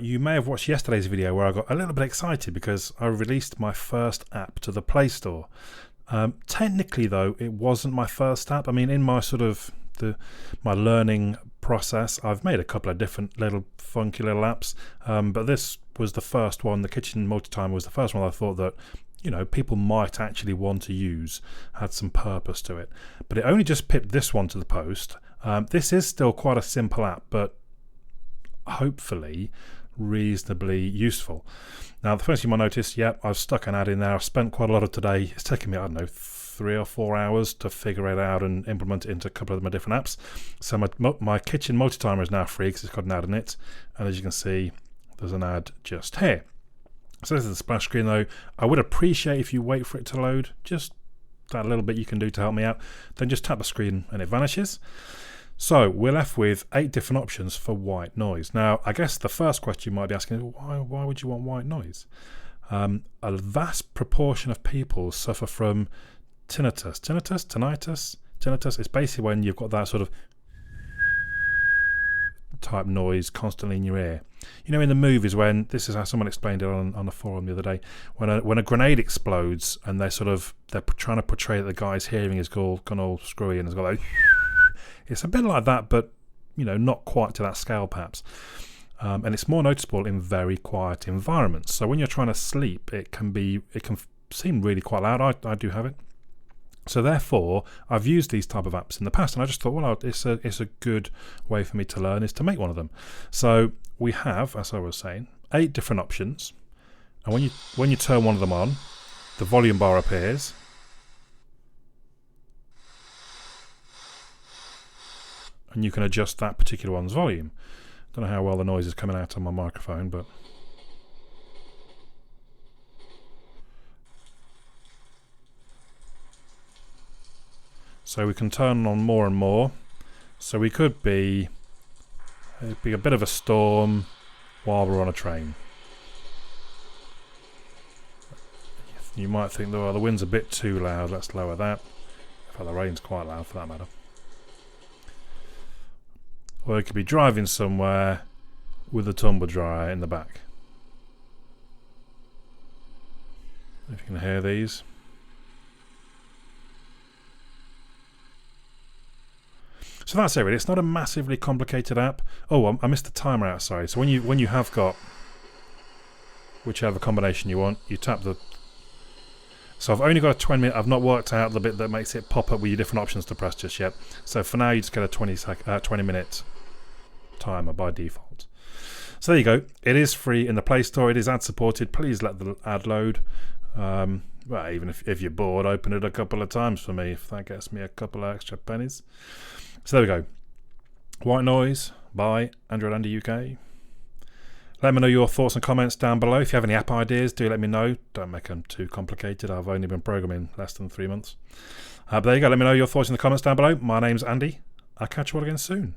you may have watched yesterday's video where I got a little bit excited because I released my first app to the Play Store. Technically though, it wasn't my first app. I mean, in my sort of my learning process, I've made a couple of different little funky little apps, but this was the first one. The kitchen multi-timer was the first one I thought that, you know, people might actually want to use, had some purpose to it. But it only just pipped this one to the post. This is still quite a simple app, but hopefully reasonably useful. Now, the first thing you might notice, I've stuck an ad in there. I've spent quite a lot of today. It's taken me, I don't know, 3 or 4 hours to figure it out and implement it into a couple of my different apps. So my kitchen multi-timer is now free because it's got an ad in it. And as you can see, there's an ad just here. So this is the splash screen though. I would appreciate if you wait for it to load. Just that little bit you can do to help me out. Then just tap the screen and it vanishes. So we're left with 8 different options for white noise. Now, I guess the first question you might be asking is, why would you want white noise? A vast proportion of people suffer from tinnitus. Tinnitus is basically when you've got that sort of type noise constantly in your ear. You know, in the movies, when this is how someone explained it on a forum the other day, when a grenade explodes and they're trying to portray that the guy's hearing is gone all screwy and it's got like, it's a bit like that, but you know, not quite to that scale perhaps. And it's more noticeable in very quiet environments. So when you're trying to sleep, it can seem really quite loud. I do have it. So therefore, I've used these type of apps in the past, and I just thought, well, it's a good way for me to learn is to make one of them. So we have, as I was saying, 8 different options, and when you turn one of them on, the volume bar appears. And you can adjust that particular one's volume. Don't know how well the noise is coming out on my microphone, but so we can turn on more and more. So we could it'd be a bit of a storm while we're on a train. You might think, well, the wind's a bit too loud, let's lower that. In fact, the rain's quite loud for that matter. Or it could be driving somewhere with a tumble dryer in the back. If you can hear these. So that's it really. It's not a massively complicated app. Oh, I missed the timer out, sorry. So when you have got whichever combination you want, you tap the... So I've only got a 20 minute, I've not worked out the bit that makes it pop up with your different options to press just yet. So for now you just get a 20 minute timer by default. So there you go. It is free in the Play Store. It is ad supported. Please let the ad load. Well, even if you're bored, open it a couple of times for me if that gets me a couple of extra pennies. So there we go. White Noise by AndroidAndyUK. Let me know your thoughts and comments down below. If you have any app ideas, do let me know. Don't make them too complicated. I've only been programming less than 3 months. But there you go. Let me know your thoughts in the comments down below. My name's Andy. I'll catch you all again soon.